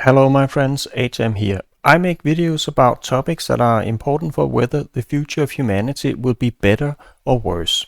Hello my friends, HM here. I make videos about topics that are important for whether the future of humanity will be better or worse.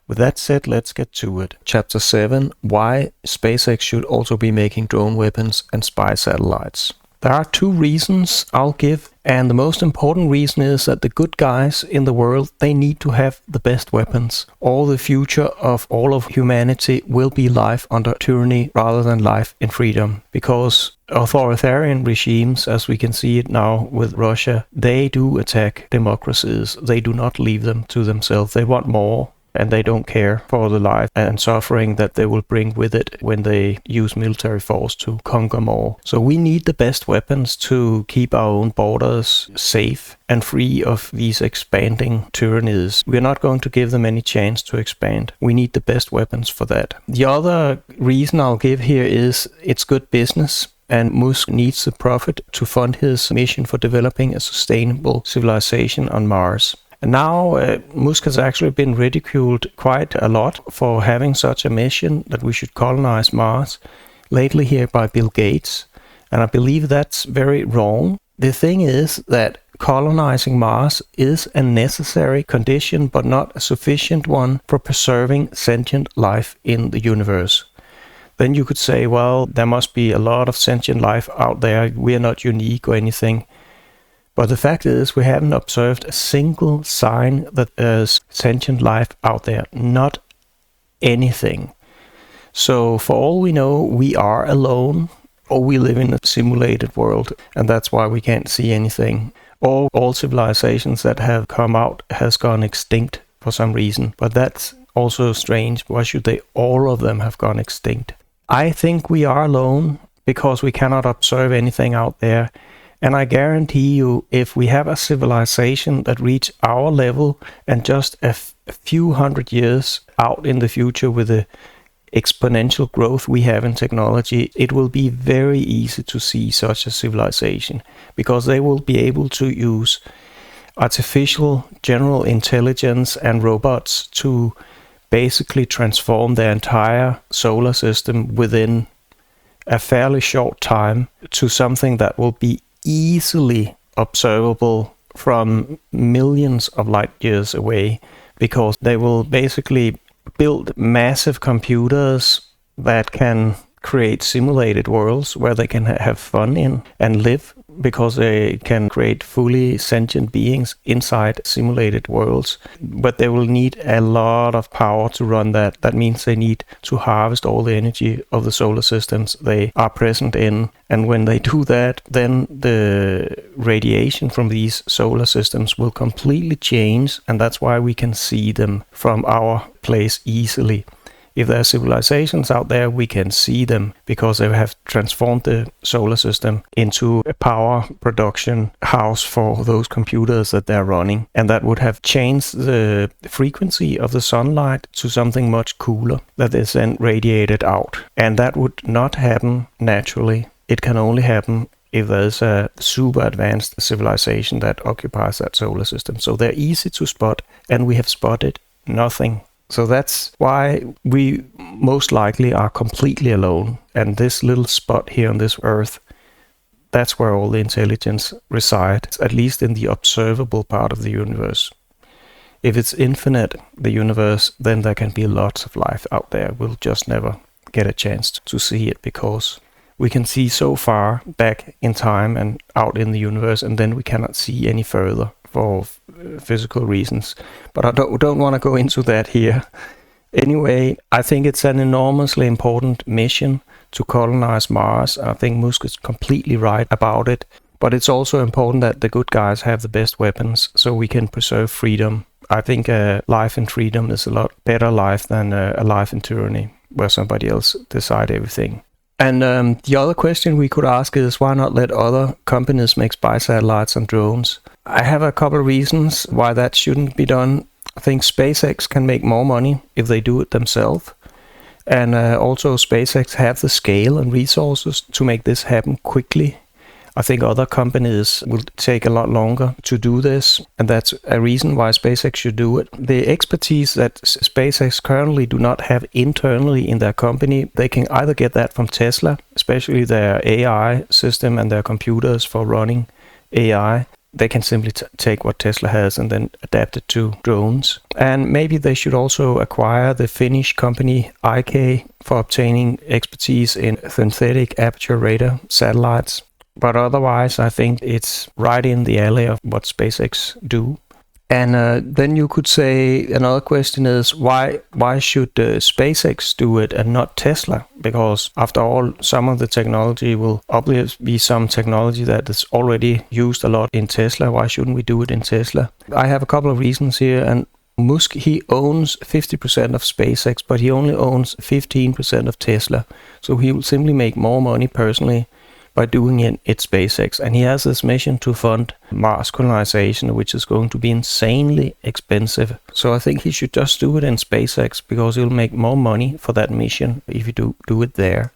With that said, let's get to it. Chapter 7, Why SpaceX should also be making drone weapons and spy satellites. There are two reasons I'll give, and the most important reason is that the good guys in the world, they need to have the best weapons. All the future of all of humanity will be life under tyranny rather than life in freedom. Because authoritarian regimes, as we can see it now with Russia, they do attack democracies. They do not leave them to themselves. They want more. And they don't care for the life and suffering that they will bring with it when they use military force to conquer more. So we need the best weapons to keep our own borders safe and free of these expanding tyrannies. We're not going to give them any chance to expand. We need the best weapons for that. The other reason I'll give here is it's good business. And Musk needs the profit to fund his mission for developing a sustainable civilization on Mars. And now Musk has actually been ridiculed quite a lot for having such a mission that we should colonize Mars, lately here by Bill Gates. And I believe that's very wrong. The thing is that colonizing Mars is a necessary condition, but not a sufficient one for preserving sentient life in the universe. Then you could say, well, there must be a lot of sentient life out there. We're not unique or anything. But the fact is, we haven't observed a single sign that there's sentient life out there. Not anything. So for all we know, we are alone, or we live in a simulated world, and that's why we can't see anything. Or all civilizations that have come out has gone extinct for some reason. But that's also strange. Why should they all of them have gone extinct? I think we are alone because we cannot observe anything out there. And I guarantee you, if we have a civilization that reach our level and just a few hundred years out in the future with the exponential growth we have in technology, it will be very easy to see such a civilization because they will be able to use artificial general intelligence and robots to basically transform their entire solar system within a fairly short time to something that will be easily observable from millions of light years away, because they will basically build massive computers that can create simulated worlds where they can have fun in and live, because they can create fully sentient beings inside simulated worlds. But they will need a lot of power to run that. That means they need to harvest all the energy of the solar systems they are present in. And when they do that, then the radiation from these solar systems will completely change. And that's why we can see them from our place easily. If there are civilizations out there, we can see them because they have transformed the solar system into a power production house for those computers that they're running. And that would have changed the frequency of the sunlight to something much cooler that is then radiated out. And that would not happen naturally. It can only happen if there's a super advanced civilization that occupies that solar system. So they're easy to spot, and we have spotted nothing. So that's why we most likely are completely alone. And this little spot here on this Earth, that's where all the intelligence resides, at least in the observable part of the universe. If it's infinite, the universe, then there can be lots of life out there. We'll just never get a chance to see it because we can see so far back in time and out in the universe, and then we cannot see any further for physical reasons. But I don't want to go into that here. Anyway, I think it's an enormously important mission to colonize Mars. I think Musk is completely right about it. But it's also important that the good guys have the best weapons so we can preserve freedom. I think a life in freedom is a lot better life than a life in tyranny, where somebody else decide everything. And the other question we could ask is, why not let other companies make spy satellites and drones? I have a couple of reasons why that shouldn't be done. I think SpaceX can make more money if they do it themselves. And also SpaceX have the scale and resources to make this happen quickly. I think other companies will take a lot longer to do this, and that's a reason why SpaceX should do it. The expertise that SpaceX currently do not have internally in their company, they can either get that from Tesla, especially their AI system and their computers for running AI. They can simply take what Tesla has and then adapt it to drones. And maybe they should also acquire the Finnish company IK for obtaining expertise in synthetic aperture radar satellites. But otherwise, I think it's right in the alley of what SpaceX do. And then you could say another question is why should SpaceX do it and not Tesla? Because after all, some of the technology will obviously be some technology that is already used a lot in Tesla. Why shouldn't we do it in Tesla? I have a couple of reasons here. And Musk, he owns 50% of SpaceX, but he only owns 15% of Tesla. So he will simply make more money personally by doing it at SpaceX. And he has this mission to fund Mars colonization, which is going to be insanely expensive. So I think he should just do it in SpaceX, because he'll make more money for that mission if you do it there.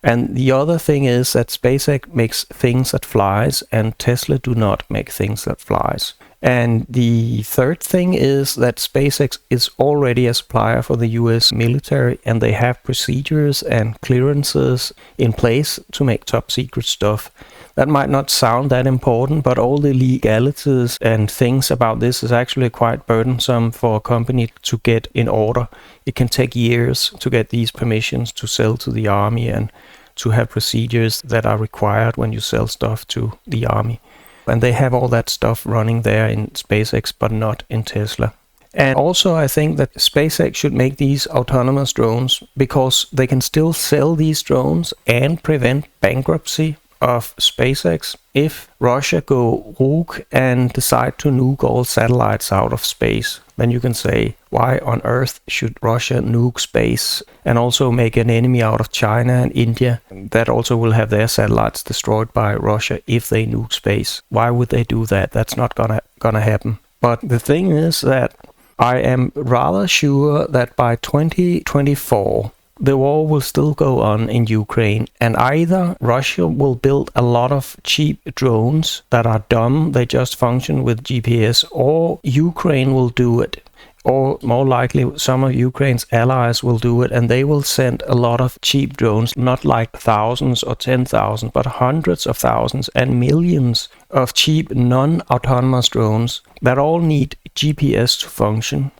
And the other thing is that SpaceX makes things that flies, and Tesla do not make things that flies. And the third thing is that SpaceX is already a supplier for the US military, and they have procedures and clearances in place to make top secret stuff. That might not sound that important, but all the legalities and things about this is actually quite burdensome for a company to get in order. It can take years to get these permissions to sell to the army and to have procedures that are required when you sell stuff to the army. And they have all that stuff running there in SpaceX, but not in Tesla. And also I think that SpaceX should make these autonomous drones, because they can still sell these drones and prevent bankruptcy of SpaceX if Russia go rogue and decide to nuke all satellites out of space. Then you can say, why on earth should Russia nuke space and also make an enemy out of China and India that also will have their satellites destroyed by Russia if they nuke space? Why would they do that? That's not gonna happen. But the thing is that I am rather sure that by 2024 the war will still go on in Ukraine, and either Russia will build a lot of cheap drones that are dumb, they just function with GPS, or Ukraine will do it. Or more likely, some of Ukraine's allies will do it, and they will send a lot of cheap drones, not like thousands or 10,000, but hundreds of thousands and millions of cheap non-autonomous drones that all need GPS to function.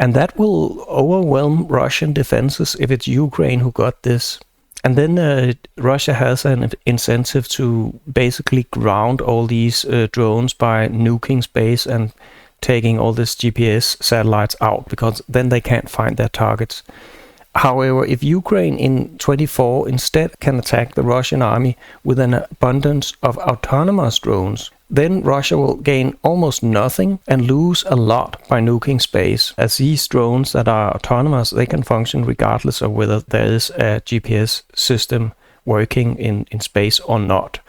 And that will overwhelm Russian defenses if it's Ukraine who got this. And then Russia has an incentive to basically ground all these drones by nuking space and taking all these GPS satellites out, because then they can't find their targets. However, if Ukraine in 24 instead can attack the Russian army with an abundance of autonomous drones, then Russia will gain almost nothing and lose a lot by nuking space, as these drones that are autonomous, they can function regardless of whether there is a GPS system working in space or not.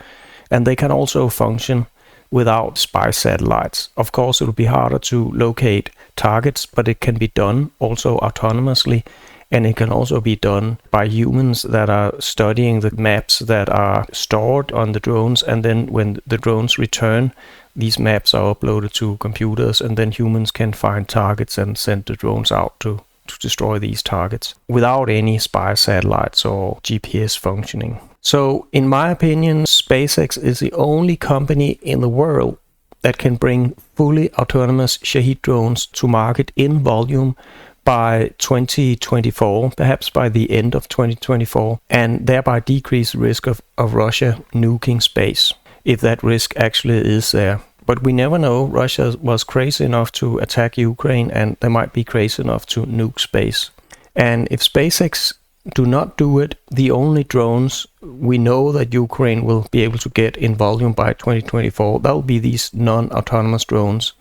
And they can also function without spy satellites. Of course, it will be harder to locate targets, but it can be done also autonomously. And it can also be done by humans that are studying the maps that are stored on the drones. And then when the drones return, these maps are uploaded to computers, and then humans can find targets and send the drones out to destroy these targets without any spy satellites or GPS functioning. So in my opinion, SpaceX is the only company in the world that can bring fully autonomous Shahed drones to market in volume by 2024, perhaps by the end of 2024, and thereby decrease the risk of Russia nuking space, if that risk actually is there. But we never know. Russia was crazy enough to attack Ukraine, and they might be crazy enough to nuke space. And if SpaceX do not do it, the only drones we know that Ukraine will be able to get in volume by 2024, that will be these non-autonomous drones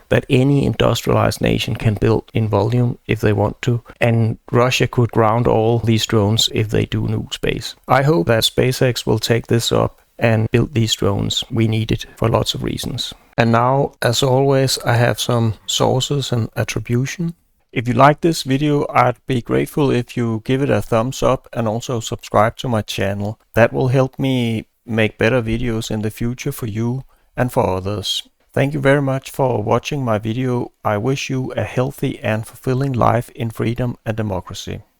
that any industrialized nation can build in volume if they want to. And Russia could ground all these drones if they do nuke space. I hope that SpaceX will take this up and build these drones. We need it for lots of reasons. And now, as always, I have some sources and attribution. If you like this video, I'd be grateful if you give it a thumbs up and also subscribe to my channel. That will help me make better videos in the future for you and for others. Thank you very much for watching my video. I wish you a healthy and fulfilling life in freedom and democracy.